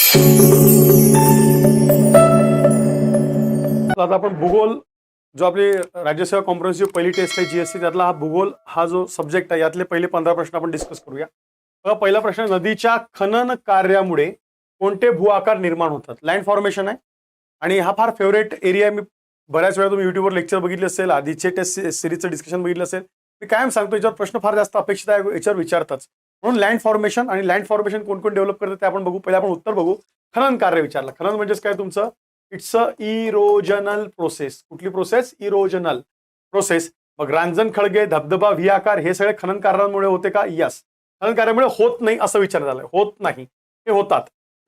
आता आपण भूगोल जो आपली राज्यसेवा कॉम्प्रिहेन्सिव्ह पहिली टेस्ट आहे जीएसटी त्यातला हा भूगोल हा जो सब्जेक्ट आहे यातले पहिले 15 प्रश्न आपण डिस्कस करूया. बघा पहिला प्रश्न, नदीच्या खनन कार्यामुळे कोणते भू आकार निर्माण होतात? लँड फॉर्मेशन आहे आणि हा फार फेवरेट एरिया आहे. मी बऱ्याच वेळा तुम्ही युट्यूबवर लेक्चर बघितले असेल, आधीचे टेस्ट सिरीजचं डिस्कशन बघितलं असेल. मी कायम सांगतो याच्यावर प्रश्न फार जास्त अपेक्षित आहे, याच्यावर विचारतात. म्हणून लँड फॉर्मेशन आणि लँड फॉर्मेशन कोण कोण डेव्हलप करतात ते आपण बघू. पहिले आपण उत्तर बघू. खनन कार्य विचारलं. खनन म्हणजेच काय तुमचं? It's a erosional process. कुठली प्रोसेस? Erosional process. मग रांजण, खळगे, धबधबा, व्ही आकार हे सगळे खनन कार्यामुळे होते का? यस. खनन कार्यामुळे होत नाही असं विचार झालंय. होत नाही, हे होतात.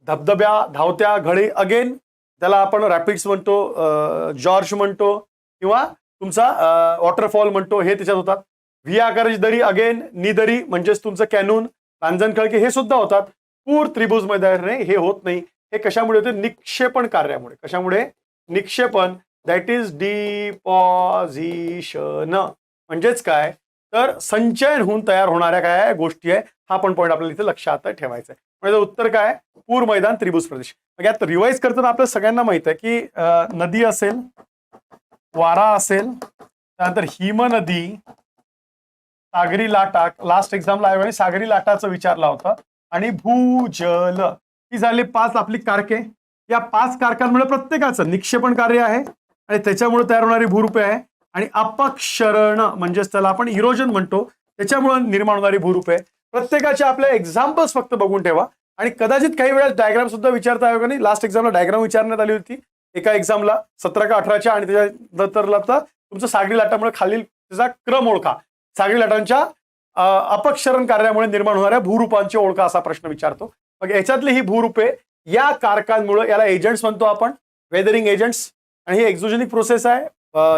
धबधब्या, धावत्या घळे, अगेन त्याला आपण रॅपिड्स म्हणतो, जॉर्ज म्हणतो किंवा तुमचा वॉटरफॉल म्हणतो, हे त्याच्यात होतात. व्ही आकाराची दरी, अगेन निदरी म्हणजेच तुमचं कॅनून, रांजण, खळगे हे सुद्धा होतात. पूर, त्रिभुज मैदाने हे होत नाही. हे कशामुळे होते? निक्षेपण कार्यामुळे. कशामुळे? निक्षेपण, दॅट इज डिपॉझिशन. म्हणजेच काय तर संचयन होऊन तयार होणाऱ्या काय गोष्टी आहे, हा पण पॉईंट आपल्याला इथे लक्षात ठेवायचा आहे. म्हणजे उत्तर काय? पूर, मैदान, त्रिभुज प्रदेश. मग यात रिवाइज करताना आपल्या सगळ्यांना माहित आहे की नदी असेल, वारा असेल, त्यानंतर हिमनदी, सागरी लाटा, लास्ट एक्झामला आहे सागरी लाटाचं विचारला होता, आणि भूजल. ही झाली 5 आपली कारके. या 5 कारकांमुळे प्रत्येकाचं निक्षेपण कार्य आहे आणि त्याच्यामुळे तयार होणारी भूरूपे आहे. आणि अपक्षरण म्हणजेच त्याला आपण इरोजन म्हणतो, त्याच्यामुळे निर्माण होणारी भूरूपे. प्रत्येकाचे आपले एक्झाम्पल्स फक्त बघून ठेवा आणि कदाचित काही वेळेस डायग्राम सुद्धा विचारता येईल का नाही. लास्ट एक्झामला डायग्राम विचारण्यात आली होती एका एक्झामला 17 का 18च्या, आणि त्याच्यानंतरला तर तुमचं सागरी लाटामुळे खालील त्याचा क्रम ओळखा. सागरी लाटांच्या अपक्षरण कार्यामुळे निर्माण होणाऱ्या भूरूपांची ओळखा असा प्रश्न विचारतो. मग याच्यातली ही भूरूपे या कारकांमुळे, याला एजंट्स म्हणतो आपण, वेदरिंग एजंट्स. आणि ही एक्झोजेनिक प्रोसेस आहे,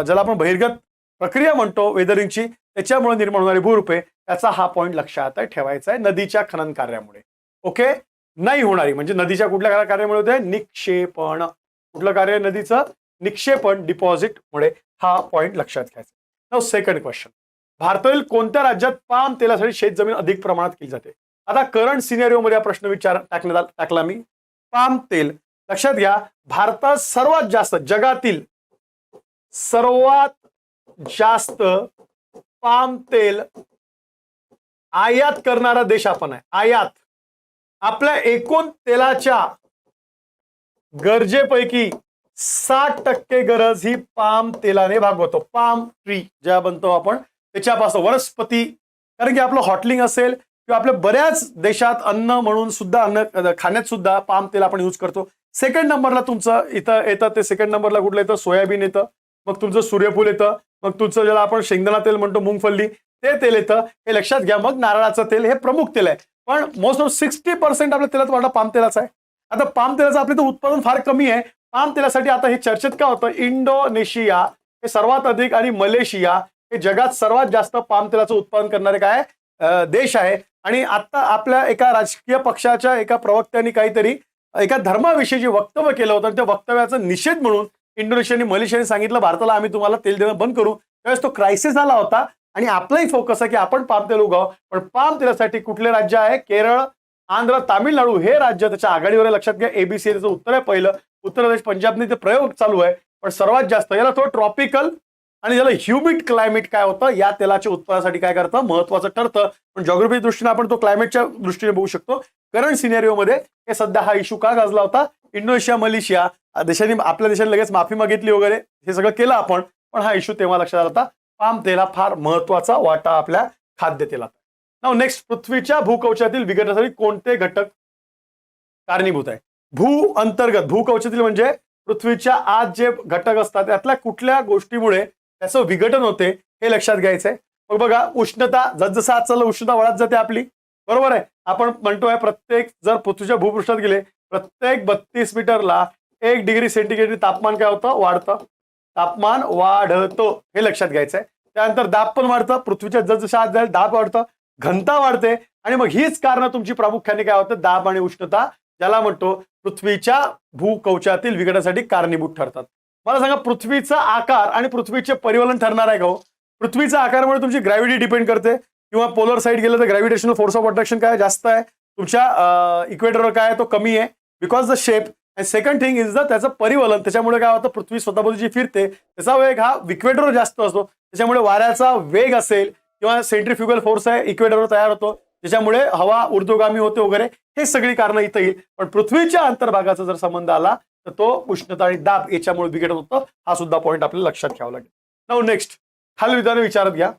ज्याला आपण बहिर्गत प्रक्रिया म्हणतो वेदरिंगची, त्याच्यामुळे निर्माण होणारी भूरूपे. त्याचा हा पॉईंट लक्षात ठेवायचा आहे. नदीच्या खनन कार्यामुळे ओके नाही होणारी, म्हणजे नदीच्या कुठल्या कार्यामुळे होते? निक्षेपण. कुठलं कार्य? नदीचं निक्षेपण, डिपॉझिट मुळे. हा पॉईंट लक्षात घ्यायचा. नाउ सेकंड क्वेश्चन, भारतातील कोणत्या राज्यात पाम तेलासाठी शेतजमीन अधिक प्रमाणात केली जाते? आता करंट सिनेरिओ मध्ये हा प्रश्न टाकला मी. पाम तेल लक्षात घ्या, भारतात सर्वात जास्त, जगातील सर्वात जास्त पाम तेल आयात करणारा देश आपण आहे. आयात. आपल्या एकूण तेलाच्या गरजेपैकी 60% गरज ही पाम तेलाने भागवतो. पाम ट्री ज्या बनतो आपण त्याच्यापासून, वनस्पती. कारण की आपलं हॉटलिंग असेल किंवा आपल्या बऱ्याच देशात अन्न म्हणून सुद्धा, अन्न खाण्यात सुद्धा पाम तेल आपण यूज करतो. सेकंड नंबरला तुमचं इथं येतं, ते सेकंड नंबरला कुठलं येतं? सोयाबीन येतं. मग तुमचं सूर्यफूल येतं. मग तुमचं ज्याला आपण शेंगदाणा तेल म्हणतो, मुंगफल्ली, ते तेल येतं. हे लक्षात घ्या. मग नारळाचं तेल हे प्रमुख तेल आहे, पण मोस्ट ऑफ 60% आपल्या तेलात वाटा पाम तेलाचा आहे. आता पाम तेलाचं आपलं तर उत्पादन फार कमी आहे. पाम तेलासाठी आता हे चर्चेत का होतं? इंडोनेशिया हे सर्वात अधिक आणि मलेशिया हे जगात सर्वात जास्त पाम तेलाचं उत्पादन करणारे काय देश आहे. आणि आता आपल्या एका राजकीय पक्षाच्या एका प्रवक्त्यांनी काहीतरी एका धर्माविषयी वक्तव्य केलं होतं, आणि त्या वक्तव्याचा निषेध म्हणून इंडोनेशिया आणि मलेशियाने सांगितलं भारताला आम्ही तुम्हाला तेल देणं बंद करू. त्यावेळेस तो क्रायसिस आला होता आणि आपलाही फोकस आहे की आपण पाम तेल उगाव. पण पाम तेलासाठी कुठले राज्य आहे? केरळ, आंध्र, तामिळनाडू हे राज्य त्याच्या आघाडीवर. लक्षात घ्या. एबीसी त्याचं उत्तर आहे पहिलं. उत्तर प्रदेश, पंजाबने ते प्रयोग चालू आहे, पण सर्वात जास्त याला थोडं ट्रॉपिकल आणि याला ह्युमिड क्लायमेट काय होतं या तेलाच्या उत्पादनासाठी काय करतं? महत्वाचं ठरतं. पण जॉग्राफी दृष्टीने आपण तो क्लायमेटच्या दृष्टीने बघू शकतो. करंट सिनेरिओ मध्ये हे सध्या हा इश्यू का गाजला होता? इंडोनेशिया, मलेशिया देशांनी आपल्या देशाने लगेच माफी मागितली वगैरे, हे सगळं केलं आपण, पण हा इश्यू तेव्हा लक्षात आला होता. पाम तेला फार महत्वाचा वाटा आपल्या खाद्य तेलात. नाउ नेक्स्ट, पृथ्वीच्या भूकवचातील विघटनासाठी कोणते घटक कारणीभूत आहे? भू अंतर्गत, भूकवचातील म्हणजे पृथ्वीच्या आत जे घटक असतात त्यातल्या कुठल्या गोष्टीमुळे त्याचं विघटन होते हे लक्षात घ्यायचंय. मग बघा, उष्णता, जसजसं आज चाललं उष्णता वाढत जाते आपली, बरोबर आहे. आपण म्हणतोय प्रत्येक, जर पृथ्वीच्या भूपृष्ठात गेले प्रत्येक 32 मीटरला 1 डिग्री सेंटीग्रेड तापमान काय होतं? वाढतं. तापमान वाढतं, हे लक्षात घ्यायचंय. त्यानंतर दाब पण वाढतं. पृथ्वीच्या जसजसं आत जाईल दाब वाढतं, घनता वाढते. आणि मग हीच कारणं तुमची प्रामुख्याने काय होतं? दाब आणि उष्णता, ज्याला म्हणतो पृथ्वीच्या भूकवचातील विघटनासाठी कारणीभूत ठरतात. मला सांगा, पृथ्वीचा आकार आणि पृथ्वीचे परिवलन ठरणार आहे का हो? पृथ्वीचा आकारामुळे तुमची ग्रॅव्हिटी डिपेंड करते, किंवा पोलर साईड गेलं तर ग्रॅव्हिटेशनल फोर्स ऑफ अट्रॅक्शन काय जास्त आहे, तुमच्या इक्वेटरवर काय आहे तो कमी आहे. Because the shape. And second thing is the त्याचं परिवलन. त्याच्यामुळे काय होतं, पृथ्वी स्वतःभोवती जी फिरते त्याचा वेग हा इक्वेटरवर जास्त असतो. त्याच्यामुळे वाऱ्याचा वेग असेल किंवा सेंट्रीफ्युगल फोर्स आहे इक्वेटरवर तयार होतो, त्याच्यामुळे हवा ऊर्ध्वगामी होते वगैरे, हे सगळी कारणं इथं येईल. पण पृथ्वीच्या अंतर्भागाचा जर संबंध आला तर तो उष्णता आणि दाब याच्यामुळे बिघडत होतं. हा सुद्धा पॉईंट आपल्याला लक्षात घ्यावा लागेल. नाऊ नेक्स्ट, खालील विधाने विचारत घ्या.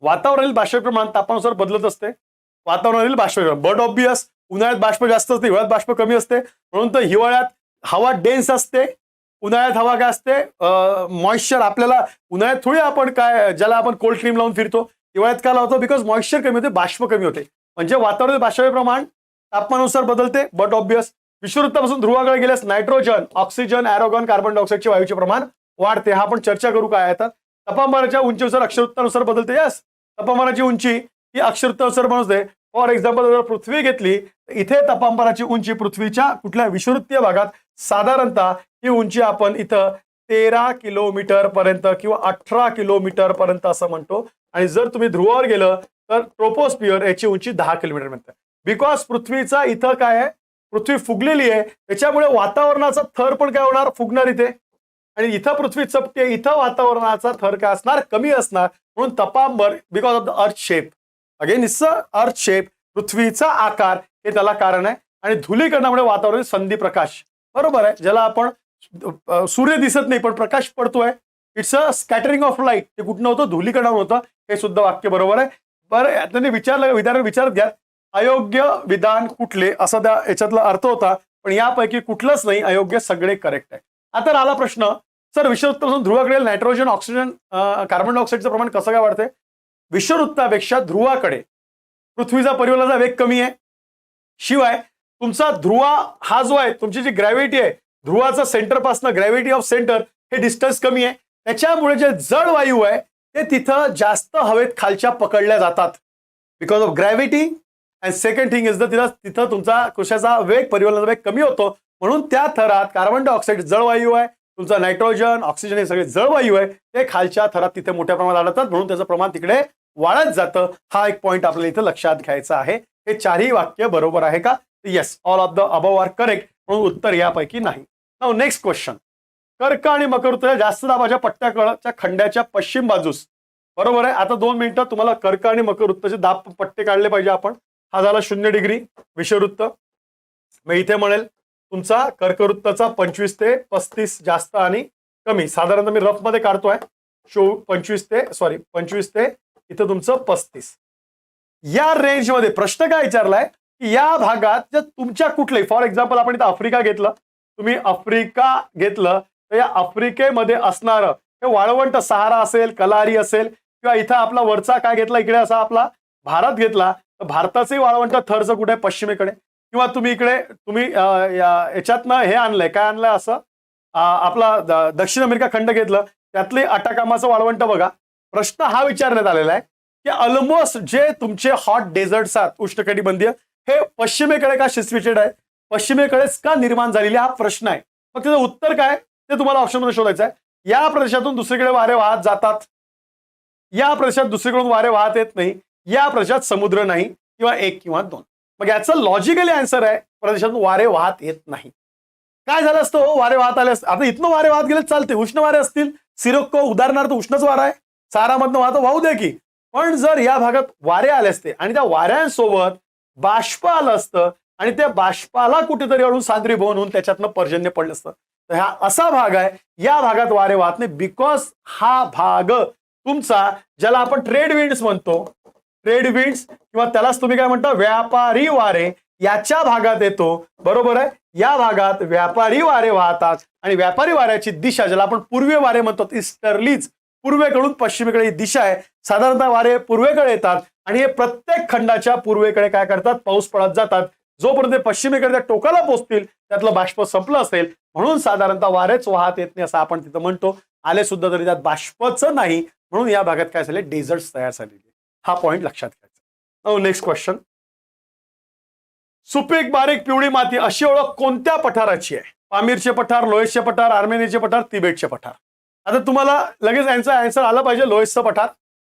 वातावरणातील बाष्पीभवन प्रमाण तापमानानुसार बदलत असते. वातावरणातील बाष्पीभवन बट ऑब्वियस, उन्हाळ्यात बाष्प जास्त असते, हिवाळ्यात बाष्प कमी असते. म्हणून तर हिवाळ्यात हवा डेन्स असते, उन्हाळ्यात हवा काय असते, मॉइश्चर. आपल्याला उन्हाळ्यात थोडी आपण काय ज्याला आपण कोल्ड क्रीम लावून फिरतो, हिवाळ्यात का लावतो, बिकॉज मॉइश्चर कमी होते, बाष्प कमी होते. म्हणजे वातावरणातील बाष्पीभवन प्रमाण तापमानानुसार बदलते, बट ऑब्वियस. विषुववृत्तापासून ध्रुवाकडे गेल्यास नायट्रोजन, ऑक्सिजन, ॲरोगॉन, कार्बन डायऑक्साईडचे वायूचे प्रमाण वाढते. हा आपण चर्चा करू काय आहे. तर तापमानाच्या उंचीनुसार अक्षरवृत्तानुसार बदलते. यस, तापमानाची उंची ही अक्षरवृत्तानुसार बनवते. फॉर एक्झाम्पल जर पृथ्वी घेतली, इथे तापमानाची उंची पृथ्वीच्या कुठल्या विषुवृत्तीय भागात साधारणतः ही उंची आपण इथं 13 किलोमीटर पर्यंत किंवा 18 किलोमीटर पर्यंत असं म्हणतो. आणि जर तुम्ही ध्रुवावर गेलं तर ट्रोपोस्फिअर याची उंची 10 किलोमीटर म्हणते. बिकॉज पृथ्वीचा इथं काय आहे, पृथ्वी फुगलेली आहे, त्याच्यामुळे वातावरणाचा थर पण काय होणार, फुगणार इथे. आणि इथं पृथ्वी चपटे, इथं वातावरणाचा थर काय असणार, कमी असणार. म्हणून तपांबर, because of the earth shape. Again it's earth shape, पृथ्वीचा आकार हे त्याला कारण आहे. आणि धुलीकरणामुळे वातावरण संधी प्रकाश, बरोबर आहे, ज्याला आपण सूर्य दिसत नाही पण प्रकाश पडतोय, it's a scattering of light. ते कुठनं होतं, धुलीकरणामुळे होतं. हे सुद्धा वाक्य बरोबर आहे. बरं, त्यांनी विचारलं, विचारत घ्या, अयोग्य विधान कुठले, असा त्या याच्यातला अर्थ होता. पण यापैकी कुठलंच नाही अयोग्य, सगळे करेक्ट आहे. आता आला प्रश्न, सर विषुववृत्तापासून ध्रुवाकडे नायट्रोजन, ऑक्सिजन, कार्बन डायऑक्साईडचं प्रमाण कसं काय वाढते. विषुववृत्तापेक्षा ध्रुवाकडे पृथ्वीचा परिवहनाचा वेग कमी आहे. शिवाय तुमचा ध्रुवा हा जो आहे, तुमची जी ग्रॅव्हिटी आहे, ध्रुवाचा सेंटरपासून ग्रॅव्हिटी ऑफ सेंटर हे डिस्टन्स कमी आहे. त्याच्यामुळे जे जड वायू आहे ते तिथं जास्त हवेत खालच्या पकडल्या जातात because of gravity. And second thing is the तिथं तुमचा कशाचा वेग, परिवहनाचा वेग कमी होतो. म्हणून त्या थरात कार्बन डायऑक्साईड जळवायू आहे, तुमचा नायट्रोजन, ऑक्सिजन हे सगळे जळवायू आहे, ते खालच्या थरात तिथे मोठ्या प्रमाणात आढळतात. म्हणून त्याचं प्रमाण तिकडे वाढत जातं. हा एक पॉईंट आपल्याला इथं लक्षात घ्यायचा आहे. हे चारही वाक्य बरोबर आहे का. Yes, all of the above are correct. म्हणून उत्तर यापैकी नाही. नाऊ नेक्स्ट क्वेश्चन, कर्क आणि मकर ऋतूच्या जास्त दाबाच्या पट्ट्याच्या खंड्याच्या पश्चिम बाजूस, बरोबर आहे. आता 2 मिनिटं तुम्हाला कर्क आणि मकर ऋतूचे दाब पट्टे काढले पाहिजे आपण. हा झाला 0 डिग्री विषुववृत्त. मग इथे म्हणेल तुमचा कर्कवृत्ताचा 25 ते 35 जास्त आणि कमी, साधारणतः मी रफ मध्ये काढतोय. 25 ते इथं तुमचं 35. या रेंजमध्ये प्रश्न काय विचारलाय की या भागात जर तुमच्या कुठलेही, फॉर एक्झाम्पल आपण इथं आफ्रिका घेतलं, तुम्ही आफ्रिका घेतलं तर या आफ्रिकेमध्ये असणारं हे वाळवंट, सहारा असेल, कलारी असेल, किंवा इथं आपला वरचा काय घेतला, इकडे असा आपला भारत घेतला तर भारताचे वाळवंट थरचं कुठे, पश्चिमेकडे. किंवा तुम्ही इकडे याच्यातनं हे आणलंय, काय आणलंय असं, आपला दक्षिण अमेरिका खंड घेतलं, त्यातले अटाकामाचं वाळवंट बघा. प्रश्न हा विचारण्यात आलेला आहे की ऑलमोस्ट जे तुमचे हॉट डेझर्ट्स आहेत उष्णकटिबंधीय, हे पश्चिमेकडे का सिच्युएटेड आहे, पश्चिमेकडेच का निर्माण झालेले, हा प्रश्न आहे. मग त्याचं उत्तर काय ते तुम्हाला ऑप्शनमध्ये शोधायचं आहे. या प्रदेशातून दुसरीकडे वारे वाहत जातात, या प्रदेशात दुसरीकडून वारे वाहत येत नाही, या प्रदेशात समुद्र नाही, किंवा 1 किंवा 2. मग याचं लॉजिकली आन्सर आहे प्रदेशातून वारे वाहत येत नाही. काय झालं असतं, वारे वाहत आले असते, आता इथनं वारे वाहत गेले चालते, उष्ण वारे असतील, सिरोक्को उदाहरणार्थ उष्णच वारा आहे, सारामधनं वाहू दे की. पण जर या भागात वारे आले असते आणि त्या वाऱ्यांसोबत बाष्प आलं असतं आणि त्या बाष्पाला कुठेतरी अडून सांद्रीभवन होऊन त्याच्यातनं पर्जन्य पडलं असतं. तर हा असा भाग आहे, या भागात वारे वाहत नाही बिकॉज हा भाग तुमचा ज्याला आपण ट्रेड विंड्स म्हणतो, ट्रेड विंड्स किंवा त्यालाच तुम्ही काय म्हणता, व्यापारी वारे, याच्या भागात येतो. बरोबर आहे, या भागात व्यापारी वारे वाहतात आणि व्यापारी वाऱ्याची दिशा ज्याला आपण पूर्वीय वारे म्हणतो, इस्टर्लीज, पूर्वेकडून पश्चिमेकडे ही दिशा आहे. साधारणतः वारे पूर्वेकडे येतात आणि हे प्रत्येक खंडाच्या पूर्वेकडे काय करतात, पाऊस पडत जातात. जोपर्यंत पश्चिमेकडे त्या टोकाला पोहोचतील त्यातलं बाष्प संपलं असेल, म्हणून साधारणतः वारेच वाहत येत नाही असं आपण तिथं म्हणतो. आले सुद्धा तरी त्यात बाष्पचं नाही, म्हणून या भागात काय झाले, डेझर्ट्स तयार झालेले. हा पॉइंट लक्षात घ्यायचा. नेक्स्ट क्वेश्चन, सुपीक बारीक पिवळी माती अशी ओळख कोणत्या पठाराची आहे. पामीरचे पठार, लोएसचे पठार, आर्मेनियाचे पठार, तिबेटचे पठार. आता तुम्हाला लगेच आन्सर आला पाहिजे, लोएसचं पठार.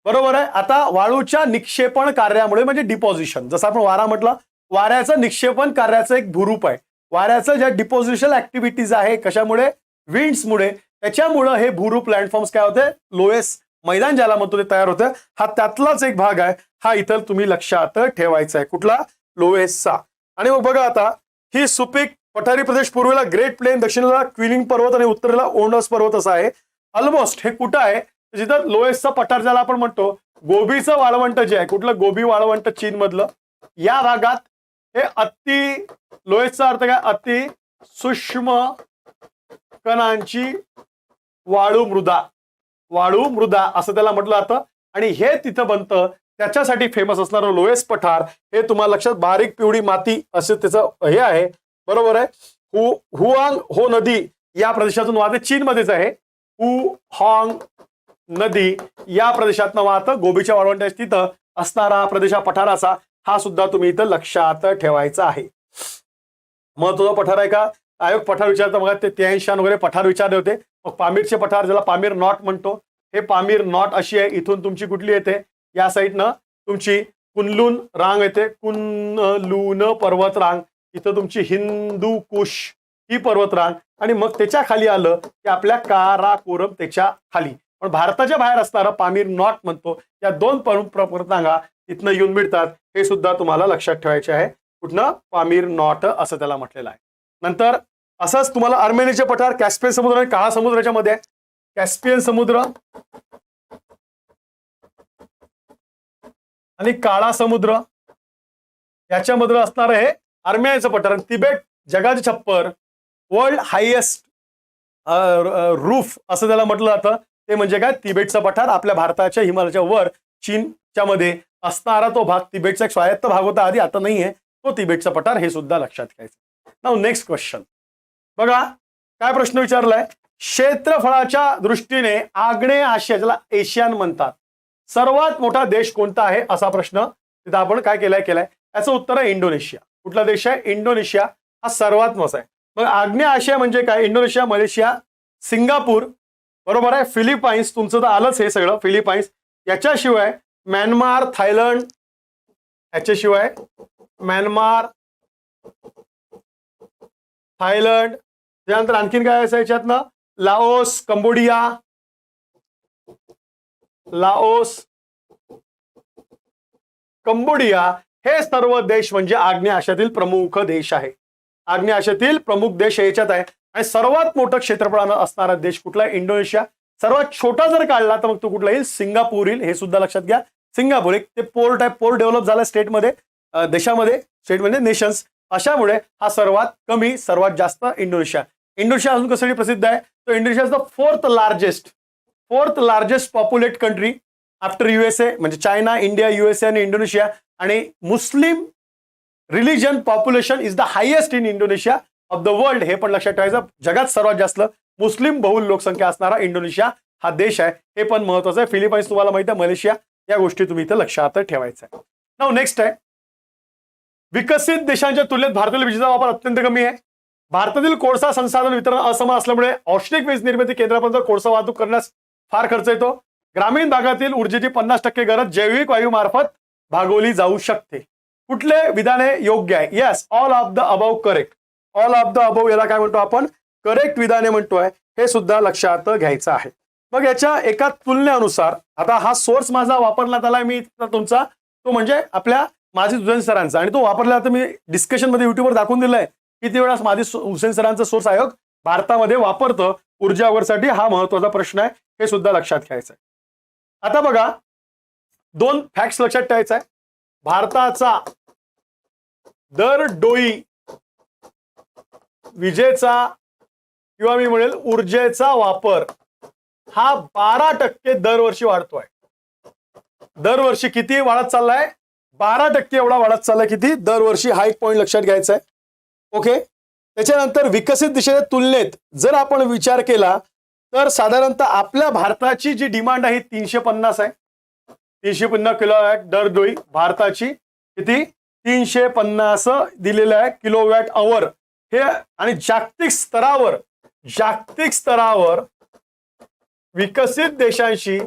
बरोबर आहे. आता वाळूच्या निक्षेपण कार्यामुळे म्हणजे डिपॉझिशन, जसं आपण वारा म्हटलं, वाऱ्याचं निक्षेपण कार्याचं एक भूरूप आहे. वाऱ्याचं ज्या डिपोजिशन ऍक्टिव्हिटीज आहे कशामुळे, विंड्समुळे, त्याच्यामुळे हे भूरूप लँडफॉर्म्स काय होते, लोएस्ट मैदान ज्याला म्हणतो ते तयार होतं. हा त्यातलाच एक भाग आहे, हा इथं तुम्ही लक्षात ठेवायचा आहे. कुठला, लोएस्टचा. आणि मग बघा आता, ही सुपीक पठारी प्रदेश पूर्वेला ग्रेट प्लेन, दक्षिणेला क्विलिंग पर्वत आणि उत्तरेला ओंडस पर्वत असा आहे. ऑलमोस्ट हे कुठं आहे, जिथं लोएस्टचा पठार ज्याला आपण म्हणतो, गोबीचं वाळवंट जे आहे, कुठलं, गोबी वाळवंट चीन मधलं, या भागात हे अति, लोएस्टचा अर्थ काय, अति सूक्ष्म कणांची वाळू मृदा असं त्याला म्हटलं जातं. आणि हे तिथं बनतं, त्याच्यासाठी फेमस असणारं लोएस्ट पठार हे तुम्हाला लक्षात, बारीक पिवळी माती असं त्याचं हे आहे, बरोबर आहे. हुआंग हो नदी या प्रदेशातून वाहते, चीनमध्येच आहे. हुआंग नदी या प्रदेशातून वाहतं, गोबीच्या वाळवंटात तिथं असणारा प्रदेश पठाराचा, हा सुद्धा तुम्ही इथं लक्षात ठेवायचा आहे. महत्वाचा पठार आहे का, आयोग पठार विचारता बघा, ते 83 वगैरे पठार विचारले होते. मग पामीरचे पठार ज्याला पामीर नॉट म्हणतो, हे पामीर नॉट अशी आहे, इथून तुमची कुठली येते, या साईडनं तुमची कुनलून रांग येते, कुनलून पर्वत रांग, इथं तुमची हिंदू कुश ही पर्वत रांग, आणि मग त्याच्या खाली आलं की आपल्या काराकोरम त्याच्या खाली. पण भारताच्या बाहेर असणारा पामीर नॉट म्हणतो, या दोन पर्वतरांगा इथनं येऊन मिळतात, हे सुद्धा तुम्हाला लक्षात ठेवायचे आहे. कुठनं, पामीर नॉट असं त्याला म्हटलेलं आहे. नंतर असंच तुम्हाला अर्मेनियाचे पठार कॅस्पियन समुद्र आणि काळा समुद्राच्या मध्ये आहे. कॅस्पियन समुद्र आणि काळा समुद्र याच्यामध्ये असणार हे अर्मेनियाचं पठार. तिबेट जगाचे छप्पर, वर्ल्ड हायेस्ट रूफ असं त्याला म्हटलं जातं, ते म्हणजे काय, तिबेटचा पठार. आपल्या भारताच्या हिमालयाच्या वर चीनच्या मध्ये असणारा तो भाग, तिबेटचा एक स्वायत्त भाग होता आधी, आता नाहीये तो तिबेटचा पठार, हे सुद्धा लक्षात घ्यायचं. नाउ नेक्स्ट क्वेश्चन बघा, काय प्रश्न विचारलाय, क्षेत्रफळाच्या दृष्टीने आग्नेय आशिया, ज्याला एशियन म्हणतात, सर्वात मोठा देश कोणता आहे असा प्रश्न तिथं आपण काय केलाय, याचं उत्तर आहे इंडोनेशिया. कुठला देश आहे, इंडोनेशिया हा सर्वात मोठा आहे. मग आग्नेय आशिया म्हणजे काय, इंडोनेशिया, मलेशिया, सिंगापूर, बरोबर आहे, फिलिपाईन्स, तुमचं तर आलंच हे सगळं, फिलिपाईन्स, याच्याशिवाय म्यानमार, थायलंड, याच्याशिवाय म्यानमार, थायलंड, त्यानंतर आणखीन काय असायचं याच्यातनं, लाओस, कंबोडिया, कंबोडिया, हे सर्व देश म्हणजे आग्नेय आशियातील प्रमुख देश आहे. आग्नेय आशियातील प्रमुख देश याच्यात आहे. आणि सर्वात मोठं क्षेत्रफळानं असणारा देश कुठला आहे, इंडोनेशिया. सर्वात छोटा जर काढला तर मग तो कुठला येईल, सिंगापूर येईल, हे सुद्धा लक्षात घ्या. सिंगापूर एक ते पोर्ट आहे, पोर्ट डेव्हलप झाला स्टेटमध्ये, देशामध्ये, स्टेट म्हणजे नेशन्स, अशामुळे हा सर्वात जास्त इंडोनेशिया. इंडोनेशिया अजून कशासाठी प्रसिद्ध आहे, तो Indonesia is the fourth largest populate country after USA, म्हणजे चायना, इंडिया, USA आणि इंडोनेशिया. आणि Muslim religion population is the highest in Indonesia of the world, हे पण लक्षात ठेवायचं. जगात सर्वात जास्त मुस्लिम बहुल लोकसंख्या असणारा इंडोनेशिया हा देश आहे, हे पण महत्वाचं आहे. फिलिपाईन्स तुम्हाला माहिती आहे, मलेशिया, या गोष्टी तुम्ही इथं लक्षात ठेवायचं आहे. नाउ नेक्स्ट आहे, विकसित देशांच्या तुलनेत भारतातील विजेचा वापर अत्यंत कमी आहे. भारतातील कोळसा संसाधन वितरण असमान असल्यामुळे औष्णिक वीज निर्मिती केंद्रापर्यंत कोळसा वाहतूक करण्यास फार खर्च येतो. ग्रामीण भागातील ऊर्जेची 50% गरज जैविक वायू मार्फत भागवली जाऊ शकते. कुठले विधाने योग्य आहे, yes, all of the above correct. All of the above याला काय म्हणतो आपण, करेक्ट विधाने म्हणतोय, हे सुद्धा लक्षात घ्यायचं आहे. मग याच्या एका तुलनेनुसार, आता हा सोर्स माझा वापरण्यात आलाय मी तुमचा, तो म्हणजे आपल्या माजी हुसेन सरांचा, आणि तो वापरला तर मी डिस्कशन मध्ये युट्यूबवर दाखवून दिलाय किती वेळा माजी हुसेन सरांचा सोर्स आयोग भारतामध्ये वापरतं ऊर्जा वगैरेसाठी. हा महत्वाचा प्रश्न आहे, हे सुद्धा लक्षात घ्यायचं आहे. आता बघा, 2 फॅक्ट्स लक्षात ठेवायचा आहे. भारताचा दर डोई विजेचा किंवा मी म्हणेल ऊर्जेचा वापर हा 12% दरवर्षी वाढतोय. दरवर्षी किती वाढत चाललाय, 12% एवढा वाढत चाललाय. किती दरवर्षी, हा एक पॉईंट लक्षात घ्यायचा आहे. ओके, त्याच्यानंतर विकसित देशाच्या तुलनेत जर आपण विचार केला तर साधारणतः आपल्या भारताची जी डिमांड आहे 350 आहे. 350 किलोवॅट दर डोई भारताची, किती 350 दिलेलं आहे किलोवॅट आवर हे. आणि जागतिक स्तरावर विकसित देशांशी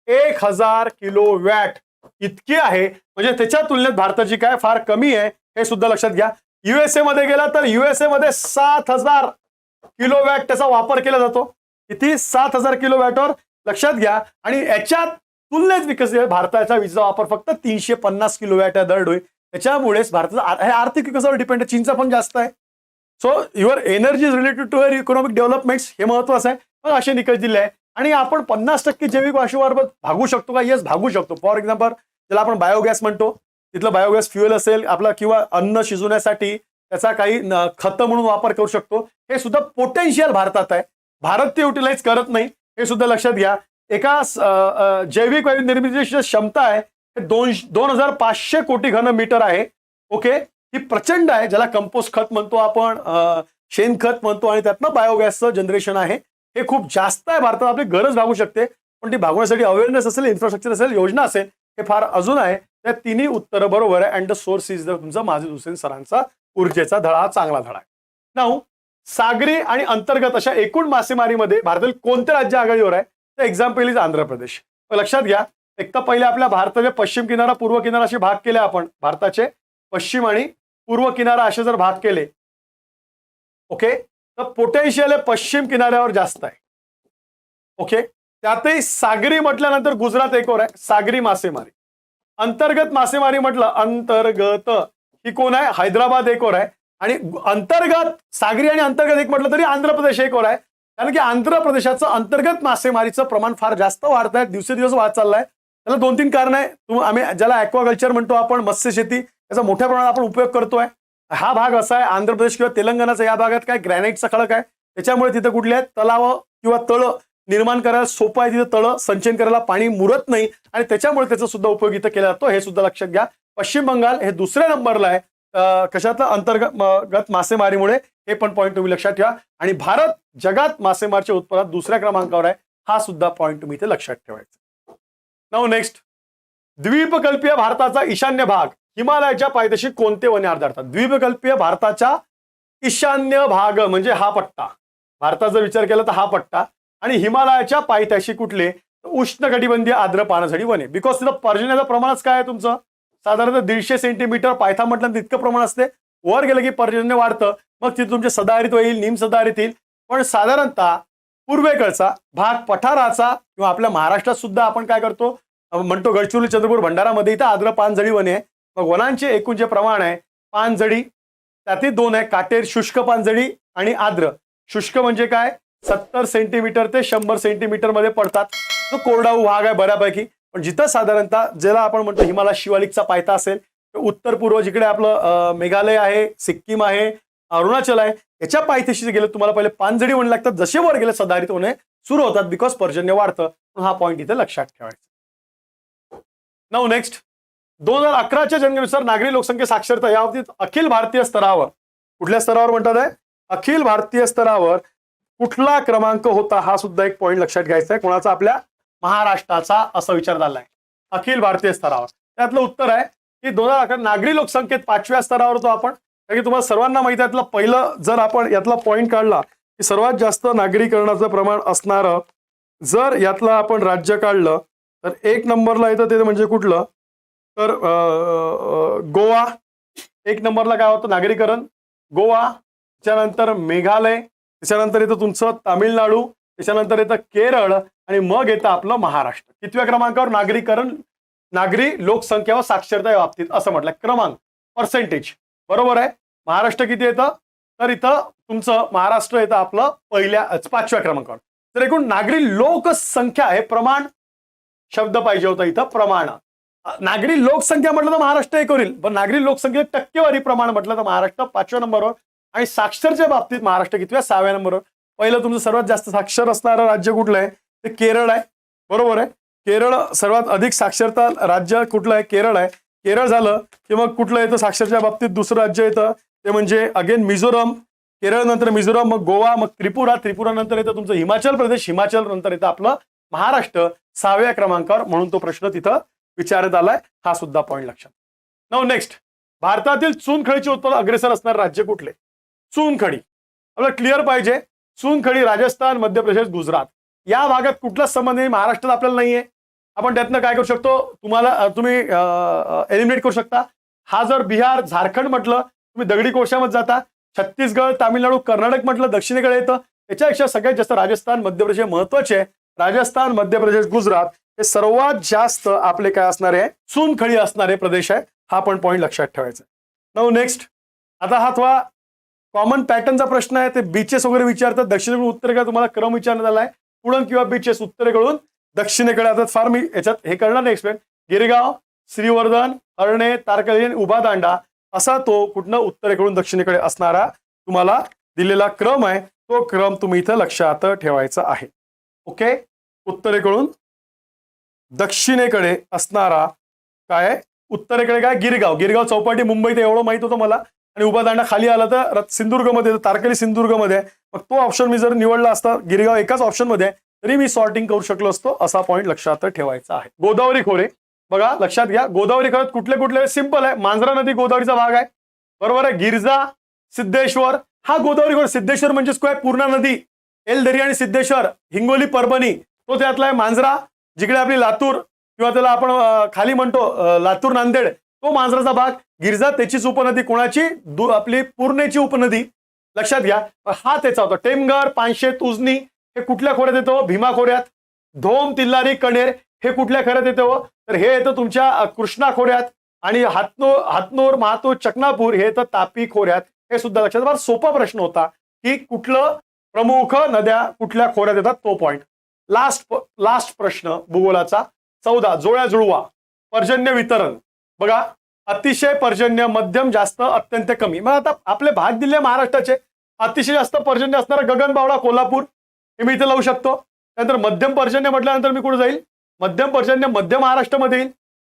1000 किलोवॅट इतकी आहे. म्हणजे त्याच्या तुलनेत भारताची काय फार कमी आहे, हे सुद्धा लक्षात घ्या. युएसए मध्ये गेला तर युएसए मध्ये 7,000 किलोवॅट त्याचा वापर केला जातो. किती? 7,000 किलोवॅटवर. लक्षात घ्या. आणि याच्यात तुलनेत विकसित भारताचा वीजेचा वापर फक्त 350 किलोवॅट दर होईल. त्याच्यामुळेच भारताचा आर्थिक विकासावर डिपेंड आहे. चीनचा पण जास्त आहे. So your energy is related to your economic developments, हे महत्वाचं आहे. मग असे निकष दिले आहे. आणि आपण 50% जैविक वायूवर भागू शकतो का? येस, भागू शकतो. फॉर एक्झाम्पल ज्याला आपण बायोगॅस म्हणतो, तिथलं बायोगॅस फ्युएल असेल आपला, किंवा अन्न शिजवण्यासाठी त्याचा काही खत म्हणून वापर करू शकतो. हे सुद्धा पोटेन्शियल भारतात आहे. भारत ते युटिलाइज करत नाही, हे सुद्धा लक्षात घ्या. एका जैविक वायू निर्मितीची क्षमता आहे 2,500 कोटी घन मीटर आहे. ओके, ही प्रचंड आहे. ज्याला कंपोस्ट खत म्हणतो आपण, शेणखत म्हणतो, आणि त्यातनं बायोगॅसचं जनरेशन आहे. हे खूप जास्त आहे भारतात. आपली गरज भागू शकते, पण ती भागवण्यासाठी अवेअरनेस असेल, इन्फ्रास्ट्रक्चर असेल, योजना असेल, हे फार अजून आहे. त्या तिन्ही उत्तरं बरोबर आहे. अँड द सोर्स इज तुमचा माजिद हुसेन सरांचा ऊर्जेचा धडा हा चांगला धडा आहे. नाऊ सागरी आणि अंतर्गत अशा एकूण मासेमारीमध्ये भारतातील कोणते राज्य आघाडीवर आहे? तर एक्झाम्पल इज आंध्र प्रदेश. लक्षात घ्या. एक तर पहिले आपल्या भारताचे पश्चिम किनारा पूर्व किनारा असे भाग केले आपण. भारताचे पश्चिम आणि पूर्व किनारा असे जर भाग केले, ओके, तर पोटेन्शियल आहे पश्चिम किनाऱ्यावर जास्त आहे. ओके, त्यातही सागरी म्हटल्यानंतर गुजरात एकवर आहे. सागरी मासेमारी. अंतर्गत मासेमारी म्हटलं, अंतर्गत ही कोण आहे? हैदराबाद एकवर आहे. आणि अंतर्गत सागरी आणि अंतर्गत एक म्हटलं तरी आंध्र प्रदेश एकवर आहे. कारण की आंध्र प्रदेशाचं अंतर्गत मासेमारीचं प्रमाण फार जास्त वाढत आहे, दिवसेदिवस वाढत चाललाय. त्याला 2-3 कारण आहे. आम्ही ज्याला ॲक्वाकल्चर म्हणतो आपण, मत्स्यशेती, याचा मोठ्या प्रमाणात आपण उपयोग करतोय. हा भाग असा आहे आंध्र प्रदेश किंवा तेलंगणाचा, या भागात काय ग्रॅनाइटचा खडक आहे. त्याच्यामुळे तिथं कुठले आहेत तलाव किंवा तळ निर्माण करायला सोपं आहे. तिथं तळ संचयन करायला पाणी मुरत नाही, आणि त्याच्यामुळे त्याचा सुद्धा उपयोग इथं केला जातो. हे सुद्धा लक्षात घ्या. पश्चिम बंगाल हे दुसऱ्या नंबरला आहे कशातलं? अंतर्गत मासेमारीमुळे. हे पण पॉईंट तुम्ही लक्षात ठेवा. आणि भारत जगात मासेमारीच्या उत्पादनात दुसऱ्या क्रमांकावर आहे. हा सुद्धा पॉईंट तुम्ही इथे लक्षात ठेवायचा. नाऊ नेक्स्ट, द्वीपकल्पीय भारताचा ईशान्य भाग हिमालयाच्या पायथ्याशी कोणते वने आढळतात? द्वीपकल्पीय भारताच्या ईशान्य भाग म्हणजे हा पट्टा. भारताचा जर विचार केला तर हा पट्टा. आणि हिमालयाच्या पायथ्याशी कुठले? उष्णकटिबंधीय आर्द्र पानझडी वने. बिकॉज तिथं पर्जन्याचं प्रमाणच काय आहे तुमचं? साधारणतः 150 सेंटीमीटर. पायथा म्हटलं तर इतकं प्रमाण असते. वर गेलं की पर्जन्य वाढतं, मग तिथे तुमचे सदाहरित होईल, निम सदाहरित येईल. पण साधारणतः पूर्वेकडचा भाग पठाराचा किंवा आपल्या महाराष्ट्रात सुद्धा आपण काय करतो म्हणतो, गडचिरोली, चंद्रपूर, भंडारामध्ये इथं आर्द्र पानझडी वने आहे. मग वनांचे एकूण जे प्रमाण आहे पानझडी, त्यातील 2 आहे, काटेर शुष्क पानझडी आणि आर्द्र. शुष्क म्हणजे काय? 70 सेंटीमीटर ते 100 सेंटीमीटर मध्ये पडतात. तो कोरडाऊ भाग आहे बऱ्यापैकी. पण जिथं साधारणतः ज्याला आपण म्हणतो हिमालय शिवालिकचा पायथा असेल, उत्तर पूर्व जिकडे आपलं मेघालय आहे, सिक्कीम आहे, अरुणाचल आहे, याच्या पायथ्याशी गेलं तुम्हाला पहिले पानझडी वने लागतात. जसे वर गेले सदाहरित वने सुरू होतात, बिकॉज पर्जन्य वाढतं. हा पॉईंट इथे लक्षात ठेवायचा. नाऊ नेक्स्ट, 2011च्या जनगणनेनुसार नागरी लोकसंख्या साक्षरता या बाबतीत अखिल भारतीय स्तरावर, कुठल्या स्तरावर म्हणतात आहे? अखिल भारतीय स्तरावर कुठला क्रमांक होता? हा सुद्धा एक पॉईंट लक्षात घ्यायचा आहे. कोणाचा? आपल्या महाराष्ट्राचा, असं विचार झाला आहे अखिल भारतीय स्तरावर. त्यातलं उत्तर आहे की 2011 नागरी लोकसंख्येत 5व्या स्तरावर होतो आपण. कारण की तुम्हाला सर्वांना माहिती आहे, यातलं पहिलं जर आपण यातला पॉईंट काढला की सर्वात जास्त नागरीकरणाचं प्रमाण असणारं जर यातलं आपण राज्य काढलं तर 1 नंबरला येतं ते म्हणजे कुठलं? तर गोवा. 1 नंबरला काय होतं नागरीकरण? गोवा. त्याच्यानंतर मेघालय, त्याच्यानंतर येतं तुमचं तामिळनाडू, त्याच्यानंतर येतं केरळ, आणि मग येतं आपलं महाराष्ट्र. कितव्या क्रमांकावर नागरीकरण, नागरी लोकसंख्या व साक्षरता या बाबतीत असं म्हटलं क्रमांक, पर्सेंटेज. बरोबर आहे. महाराष्ट्र किती येतं? तर इथं तुमचं महाराष्ट्र येतं आपलं 5व्या क्रमांकावर. तर एकूण नागरी लोकसंख्या हे प्रमाण शब्द पाहिजे होता इथं, प्रमाण. नागरी लोकसंख्या म्हटलं तर महाराष्ट्र एक होईल, पण नागरी लोकसंख्येत टक्केवारी प्रमाण म्हटलं तर महाराष्ट्र 5व्या नंबरवर. आणि साक्षरच्या बाबतीत महाराष्ट्र कितव्या? 6व्या नंबरवर. पहिलं तुमचं सर्वात जास्त साक्षर असणारं राज्य कुठलं आहे? ते केरळ आहे. बरोबर आहे. केरळ सर्वात अधिक साक्षरता राज्य कुठलं आहे? केरळ आहे. केरळ झालं की मग कुठलं येतं साक्षरच्या बाबतीत? दुसरं राज्य येतं ते म्हणजे अगेन मिझोरम. केरळ नंतर मिझोरम, मग गोवा, मग त्रिपुरा. त्रिपुरा नंतर येतं तुमचं हिमाचल प्रदेश. हिमाचल नंतर येतं आपलं महाराष्ट्र 6व्या क्रमांकावर. म्हणून तो प्रश्न तिथं विचारण्यात आलाय. हा सुद्धा पॉईंट लक्षात. नाऊ नेक्स्ट, भारतातील चुनखडीचे उत्पादन अग्रेसर असणारे राज्य कुठले? चुनखडी आपल्याला क्लिअर पाहिजे. चुनखडी राजस्थान, मध्य प्रदेश, गुजरात या भागात कुठलाच संबंध नाही. महाराष्ट्रात आपल्याला नाहीये. आपण त्यातनं काय करू शकतो? तुम्ही एलिमिनेट करू शकता. हा जर बिहार, झारखंड म्हटलं तुम्ही दगडी कोळशामध्ये जाता, छत्तीसगड, तामिळनाडू, कर्नाटक म्हटलं दक्षिणेकडे येतं. त्याच्यापेक्षा सगळ्यात जास्त राजस्थान, मध्य प्रदेश महत्वाचे आहे. राजस्थान, मध्य प्रदेश, गुजरात हे सर्वात जास्त आपले काय असणार आहे, चुनखडी असणारे प्रदेश आहे. हा पण पॉईंट लक्षात ठेवायचा. नाऊ नेक्स्ट, आता हा थोडा कॉमन पॅटर्नचा प्रश्न आहे. ते बीचेस वगैरे विचारतात, दक्षिणेकडून उत्तरेकडे तुम्हाला क्रम विचारण्यात आलाय. पुढं किंवा बीचेस उत्तरेकडून दक्षिणेकडे. आता फार मी याच्यात हे करणार नाही एक्सप्लेन. गिरगाव, श्रीवर्धन, हरणे, तारकर्ली, उभा दांडा असा तो कुठनं उत्तरेकडून दक्षिणेकडे असणारा तुम्हाला दिलेला क्रम आहे. तो क्रम तुम्ही इथं लक्षात ठेवायचा आहे. ओके, उत्तरेकडून दक्षिणेकडे असणारा काय, उत्तरेकडे काय, गिरगाव. गिरगाव चौपाटी मुंबईत एवढं माहित होतं मला. आणि उभा दांडा खाली आला तर सिंधुदुर्गमध्ये, तारकर्ली सिंधुदुर्गमध्ये. मग तो ऑप्शन मी जर निवडला असता, गिरगाव एकाच ऑप्शन मध्ये, तरी मी सॉर्टिंग करू शकलो असतो. असा पॉईंट लक्षात ठेवायचा आहे. गोदावरी खोरे बघा, लक्षात घ्या. गोदावरी खोऱ्यात कुठले कुठले, सिंपल आहे. मांजरा नदी गोदावरीचा भाग आहे, बरोबर आहे. गिरजा, सिद्धेश्वर, हा गोदावरी खोरे. सिद्धेश्वर म्हणजेच काय, पूर्णा नदी, एलदरी आणि सिद्धेश्वर, हिंगोली, परभणी, तो त्यातला आहे. मांजरा जिकडे आपली लातूर किंवा त्याला आपण खाली म्हणतो लातूर, नांदेड, तो मांजराचा भाग. गिरजा त्याचीच उपनदी, कोणाची, आपली पूर्णेची उपनदी. लक्षात घ्या, हा त्याचा होता. टेमघर, पानशेत, उजनी हे कुठल्या खोऱ्यात येतो, भीमा खोऱ्यात. धोम, तिल्लारी, कणेर हे कुठल्या खोऱ्यात येतो, तर हे येतं तुमच्या कृष्णा खोऱ्यात. आणि हातनोर, महातूर, चकनापूर हे येतं तापी खोऱ्यात. हे सुद्धा लक्षात. फार सोपा प्रश्न होता की कुठलं प्रमुख नद्या कुठल्या खोऱ्यात येतात, तो पॉइंट. लास्ट प्रश्न भूगोलाचा 14, जोळ्या जुळवा. पर्जन्य वितरण बघा, अतिशय पर्जन्य, मध्यम, जास्त, अत्यंत कमी. मग आता आपले भाग दिले महाराष्ट्राचे. अतिशय जास्त पर्जन्य असणारा गगनबावडा, कोल्हापूर, हे मी इथे लावू शकतो. त्यानंतर मध्यम पर्जन्य म्हटल्यानंतर मी कुठे जाईल, मध्यम पर्जन्य मध्य महाराष्ट्रामध्ये येईल.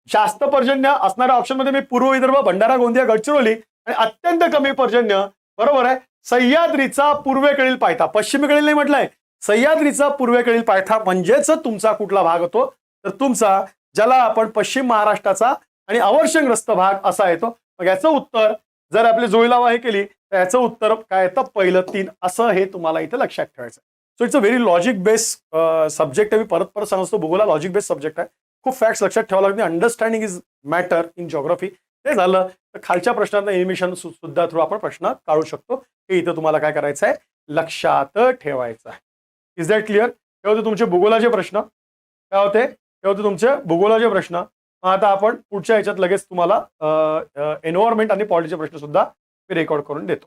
जास्त पर्जन्य असणाऱ्या ऑप्शन मध्ये मी पूर्व विदर्भ, भंडारा, गोंदिया, गडचिरोली. आणि अत्यंत कमी पर्जन्य, बरोबर आहे, सह्याद्रीचा पूर्वेकडील पायथा. पश्चिमेकडील नाही म्हटलंय, सह्याद्रीचा पूर्वेकडील पायथा म्हणजेच तुमचा कुठला भाग होतो, तर तुमचा ज्याला आपण पश्चिम महाराष्ट्राचा आणि अवर्षणग्रस्त भाग असा येतो. मग याचं उत्तर जर आपली जोईलावा हे केली तर याचं उत्तर काय येतं, पहिलं 3. असं हे तुम्हाला इथे लक्षात ठेवायचं. So it's a very logic based subject आहे. मी परत परत सांगतो, भूगोल लॉजिक बेस्ड सब्जेक्ट आहे. खूप फॅक्ट्स लक्षात ठेवावं लागते. Understanding is matter in geography. ते झालं तर खालच्या प्रश्नांना एनिमेशन सुद्धा थ्रू आपण प्रश्न काढू शकतो. हे इथं तुम्हाला काय करायचं आहे, लक्षात ठेवायचं आहे. Is that clear? हे होते तुमचे भूगोलाचे प्रश्न. काय होते, हे होते तुमचे भूगोलाचे प्रश्न. आता आपण पुढच्या ह्याच्यात लगेच तुम्हाला एन्व्हायरमेंट आणि पॉलिटीचे प्रश्न सुद्धा मी रेकॉर्ड करून देतो.